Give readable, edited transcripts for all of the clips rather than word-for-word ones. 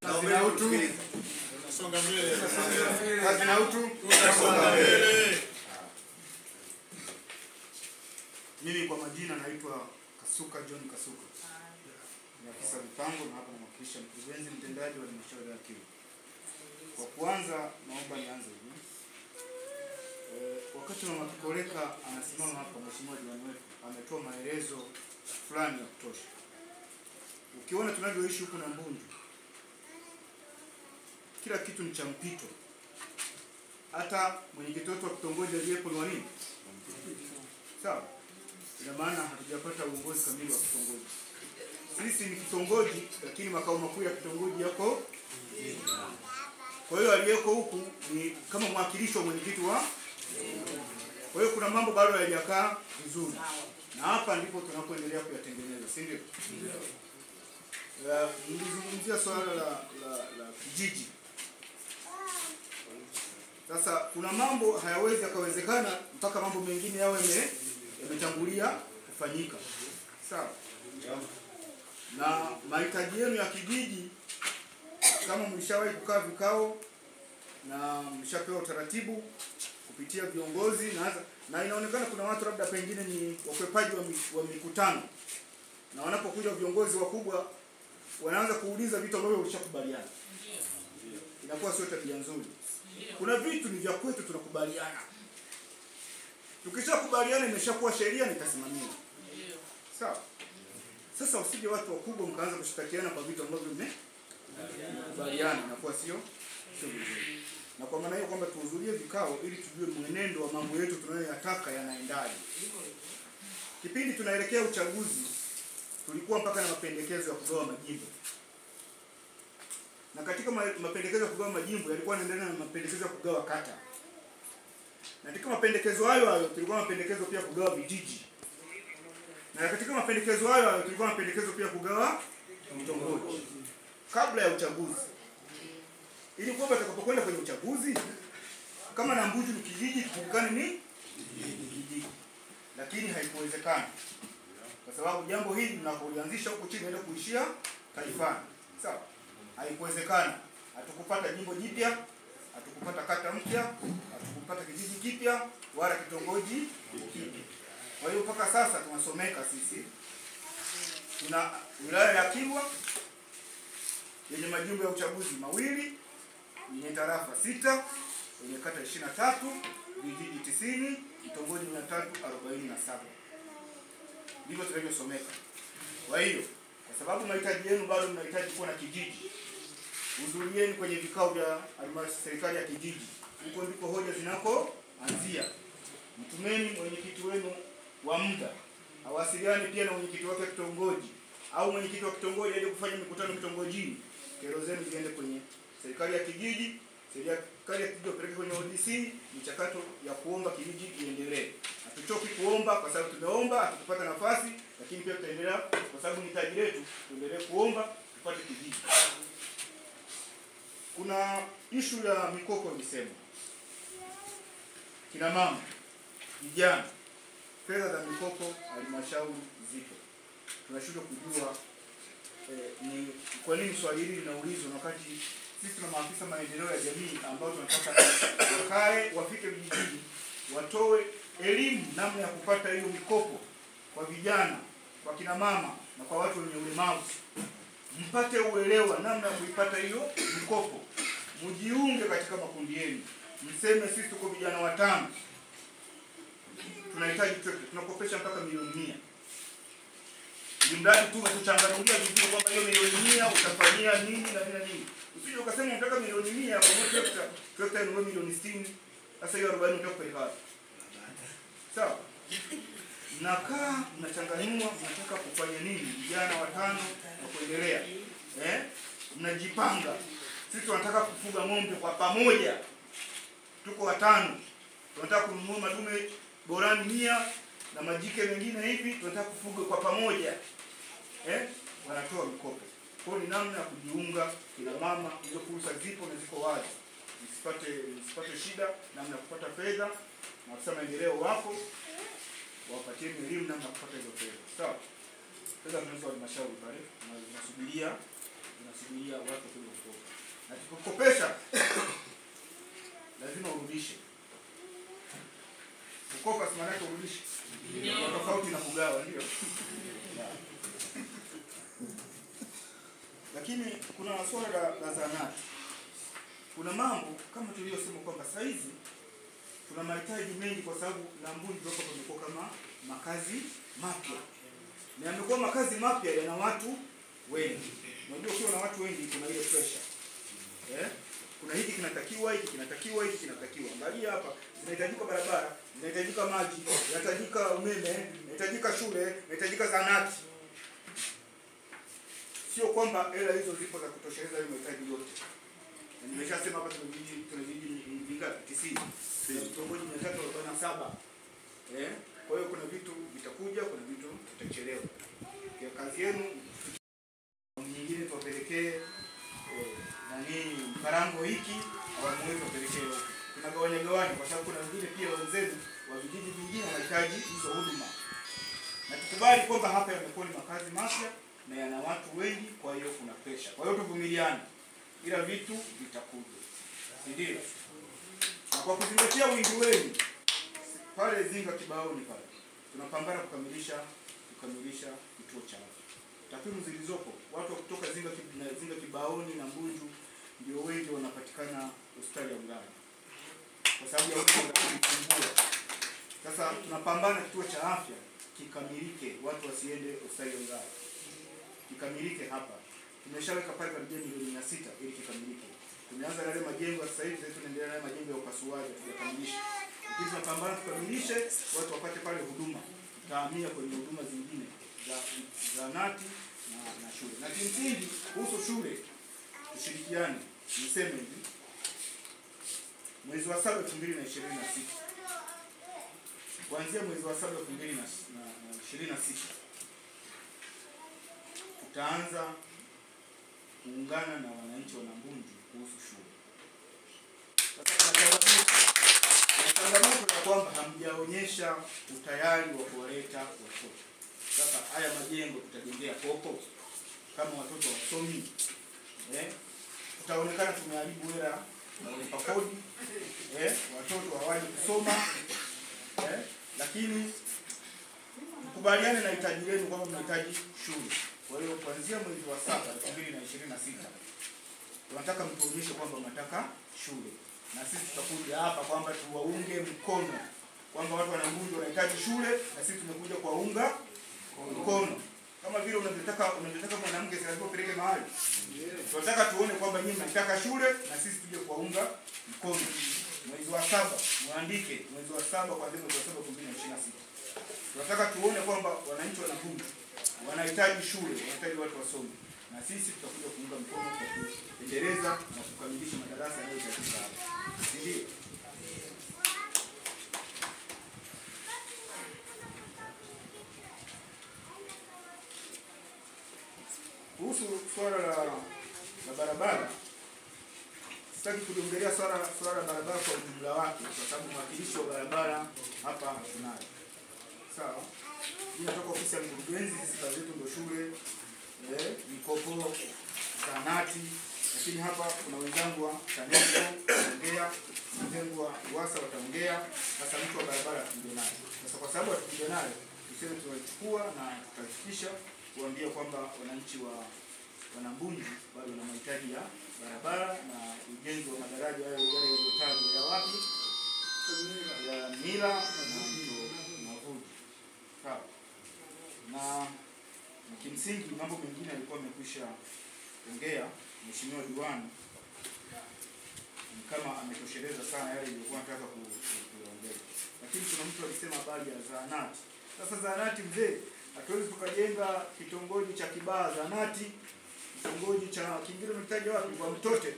Kazi na utu. Songa mbele. Kazi na utu. Songa mbele. Mimi kwa majina naitwa Kasuka John Kasuka. Ni afisa mipango na hapa namwakilisha mkurugenzi mtendaji wa halmashauri ya Kilwa. Kwa kwanza naomba nianze hivi. Wakati Mama Kikoleka anasimama hapa, mheshimiwa diwani wetu ametoa maelezo fulani ya kutosha. Ukiona tunavyoishi huku na Mbunju, kila kitu ni cha mpito. Hata mwenyekiti wetu wa kitongoji aliyepo ni nini? Sawa? Ina maana hatujapata uongozi kamili wa kitongoji. Sisi ni kitongoji, lakini makao makuu ya kitongoji yako. Kwa hiyo aliyeko huku ni kama mwakilishi wa mwenyekiti wa. Kwa hiyo kuna mambo bado hayajakaa vizuri. Na hapa ndipo tunapoendelea kuyatengeneza, si ndio? Nilizungumzia swala la kijiji. Sasa kuna mambo hayawezi yakawezekana mpaka mambo mengine yawe yametangulia kufanyika. Sawa? Na mahitaji yenu ya kijiji, kama mlishawahi kukaa vikao na mlishapewa utaratibu kupitia viongozi na inaonekana kuna watu labda pengine ni wakwepaji wa mikutano, na wanapokuja viongozi wakubwa wanaanza kuuliza vitu ambavyo ulishakubaliana. Inakuwa sio tabia nzuri. Kuna vitu ni vya kwetu tunakubaliana. Tukishakubaliana imeshakuwa sheria nitasimamia. Sawa? Sasa usije watu wakubwa mkaanza kushirikiana kwa vitu ambavyo mmekubaliana, inakuwa sio vizuri. Na kwa maana hiyo kwamba tuhudhurie vikao ili tujue mwenendo wa mambo yetu tunayoyataka yanaendaje. Kipindi tunaelekea uchaguzi tulikuwa mpaka na mapendekezo ya kugawa majimbo. Na katika mapendekezo ya kugawa majimbo yalikuwa yanaendana na mapendekezo ya kugawa kata. Na katika mapendekezo hayo tulikuwa na mapendekezo pia kugawa vijiji. Na katika mapendekezo hayo tulikuwa na mapendekezo pia kugawa vitongoji kabla ya uchaguzi. Ili kwamba tutakapokwenda kwenye uchaguzi kama na Mbunju ni kijiji kijulikane ni kijiji. Lakini haikuwezekana. Kwa sababu jambo hili tunapoanzisha huko chini ndio kuishia taifani. Sawa? Haikuwezekana. Hatukupata jimbo jipya, hatukupata kata mpya, hatukupata kijiji kipya wala kitongoji kipya. Kwa hiyo mpaka sasa tunasomeka sisi. Tuna wilaya ya Kilwa yenye majimbo ya uchaguzi mawili, yenye tarafa 6, yenye kata 23, vijiji 90, kitongoji 347. Ndivyo tunavyosomeka. Kwa hiyo, kwa sababu mahitaji yenu bado mnahitaji kuwa na kijiji, hudhurieni kwenye vikao vya serikali ya kijiji. Huko ndiko hoja zinakoanzia. Mtumeni mwenyekiti wenu wa muda awasiliane pia na mwenyekiti wake wa kitongoji au mwenyekiti wa kitongoji aje kufanya mikutano kitongojini. Kero zenu ziende kwenye serikali ya kijiji, serikali ya kijiji peleke kwenye ODC, michakato ya kuomba kijiji iendelee. Hatuchoki kuomba kwa sababu tumeomba hatukupata nafasi, lakini pia tutaendelea kwa sababu ni hitaji letu, tuendelee kuomba tupate kijiji. Kuna issue ya mikopo ilisema. Kina mama, vijana, fedha za mikopo halmashauri zipo. Tunashindwa kujua ni kwa nini swali hili linaulizwa wakati sisi tuna maafisa maendeleo ya jamii ambao tunataka wakae wafike vijijini watoe elimu namna ya kupata hiyo mikopo kwa vijana, kwa kina mama na kwa watu wenye ulemavu. Mpate uelewa namna ya kuipata hiyo mikopo. Mjiunge katika makundi yenu. Mseme sisi tuko vijana 5. Tunahitaji tunakopesha mpaka milioni 100. Mradi tu kuchanganulia vizuri kwamba hiyo milioni 100 utafanyia nini na nini. Usije ukasema unataka milioni 100 kwa moja trekta ni milioni 60. Sasa hiyo 40 utakupeleka wapi? Sawa? Mnakaa mnachanganua mnataka kufanya nini? Vijana 5 na kuendelea. Mnajipanga. Sisi tunataka kufuga ng'ombe kwa pamoja. Tuko 5. Tunataka kununua madume borani 100 na majike mengine hivi tunataka kufuga kwa pamoja. Wanatoa mikopo. Kwa hiyo ni namna ya kujiunga kina mama, hizo fursa zipo na ziko wazi. Msipate shida namna ya kupata fedha, na afisa maendeleo wako wapatie elimu namna ya kupata hizo fedha. Sawa? Fedha tunazo halmashauri pale, tunasubiria watu kuja kukopa. Na tukikopesha lazima urudishe. Kukopa si maana yake urudishe. Ndio tofauti na kugawa, ndio. Lakini kuna swala la zahanati. Kuna mambo kama tuliyosema kwamba saa hizi tuna mahitaji mengi kwa sababu Nambunju hapa pamekuwa kama makazi mapya. Na yamekuwa makazi mapya yana watu wengi. Unajua ukiwa na watu wengi kuna ile pressure. Kuna hiki kinatakiwa, hiki kinatakiwa, hiki kinatakiwa. Angalia hapa, zinahitajika barabara, zinahitajika maji, zinahitajika umeme, zinahitajika shule, zinahitajika zahanati. Sio kwamba hela hizo zipo za kutosheleza hiyo mahitaji yote. Na nimeshasema hapa tuna vijiji vingapi? 90. Tuna vitongoji 347. Kwa hiyo kuna vitu vitakuja, kuna vitu vitachelewa. Kwa kazi yenu nyingine tuwapelekee Karango hiki au mwezi wapelekee huko. Tunagawanya kwa sababu kuna wengine pia wenzenu wa vijiji vingine wanahitaji hizo huduma. Na tukubali kwamba hapa yamekuwa ni makazi mapya na yana watu wengi, kwa hiyo kuna pressure. Kwa hiyo tuvumiliane. Ila vitu vitakuja. Ndio. Na kwa kuzingatia wingi wenu pale Zinga Kibaoni pale tunapambana kukamilisha kituo cha afya. Takwimu zilizopo, watu kutoka Zinga Kibaoni na Mbunju ndio wengi wanapatikana hospitali ya wilaya. Kwa sababu ya kupungua. Sasa tunapambana kituo cha afya kikamilike, watu wasiende hospitali ya wilaya. Kikamilike hapa. Tumeshaweka pale kwa milioni 600 ili kikamilike. Tumeanza na ile majengo sasa hivi tunaendelea na majengo ya upasuaji tutakamilisha. Ili tunapambana tukamilishe watu wapate pale huduma. Tutahamia kwenye huduma zingine za zahanati na shule. Na kimsingi kuhusu shule tushirikiane. Niseme hivi. Mwezi wa 7 2026. Kuanzia mwezi wa 7 2026 tutaanza kuungana na wananchi wa Nambunju kuhusu shule. Sasa changamoto ya kwamba hamjaonyesha utayari wa kuwaleta watoto. Sasa haya majengo tutajengea popo kama watoto wasomi. Tutaonekana tumeharibu hela na walipa kodi. Watoto hawaji kusoma. Lakini mkubaliane na hitaji lenu kwamba mnahitaji shule. Kwa hiyo kuanzia mwezi wa 7 2026 tunataka mtuonyeshe kwamba mnataka shule. Na sisi tutakuja hapa kwamba tuwaunge mkono. Kwamba watu wa Nambunju wanahitaji shule na sisi tumekuja kuwaunga mkono. Kama vile unataka mwanamke lazima upeleke mahali. Tunataka tuone kwamba nyinyi mnataka shule na sisi tuje kuwaunga mkono. Mwezi wa 7 muandike mwezi wa 7 kuanzia mwezi wa 7 2026. Tunataka tuone kwamba wananchi wa Nambunju wanahitaji shule, wanahitaji watu wasome. Na sisi tutakuja kuunga mkono kwa kuendeleza na kukamilisha madarasa yanayohitajika hapa. Ndio. Kuhusu swala la barabara, sitaki kuliongelea swala la barabara kwa ujumla wake kwa sababu mwakilishi wa barabara hapa hatunaye. Sawa? Inatoka ofisi ya mkurugenzi, sisi kazi yetu ndio shule, mikopo, zahanati, lakini hapa kuna wenzangu wa TANESCO wataongea, wenzangu wa UWASA wataongea, sasa mtu wa barabara tutakuja naye. Sasa kwa sababu tutakuja naye, tuseme tunachukua na tutahakikisha kuambia kwamba wananchi wa Nambunju bado wana mahitaji ya barabara na ujenzi wa madaraja yale yaliyotajwa ya wapi? Ya Mila na Mavuji. Sawa. Na kimsingi mambo mengine alikuwa amekwisha ongea Mheshimiwa Diwani kama ametosheleza sana yale nilikuwa nataka kuongea. Lakini kuna mtu alisema habari ya zahanati. Sasa zahanati mzee, hatuwezi tukajenga kitongoji cha Kibaha zahanati, kitongoji cha kingine mtaji wapi kwa Mtote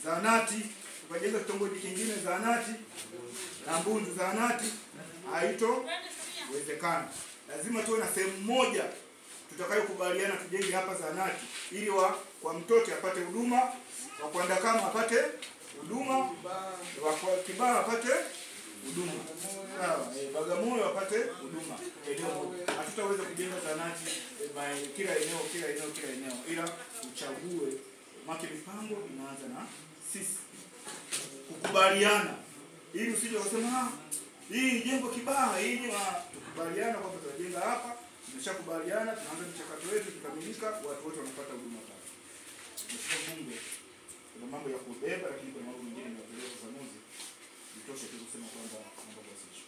zahanati, tukajenga kitongoji kingine zahanati, Nambunju zahanati, haitowezekana. Lazima tuwe na sehemu moja tutakayokubaliana tujenge hapa zahanati ili kwa Mtote apate huduma, wa Kwandakama apate huduma, wa Kibaha apate huduma. Sawa, Bagamoyo apate huduma. Hatutaweza kujenga zahanati kila eneo, ila uchague Maki mipango inaanza na sisi kukubaliana, ili usije ukasema hii jengo kibaya, hii ni tukubaliana kwamba tutajenga hapa, tumeshakubaliana, tunaanza mchakato wetu, tukamilika, watu wote wanapata huduma pale. Mheshimiwa Bunge, kuna mambo ya kubeba, lakini kuna mambo mengine ya kupeleka ufafanuzi. Nitoshe tu kusema kwamba mambo kwa sisi.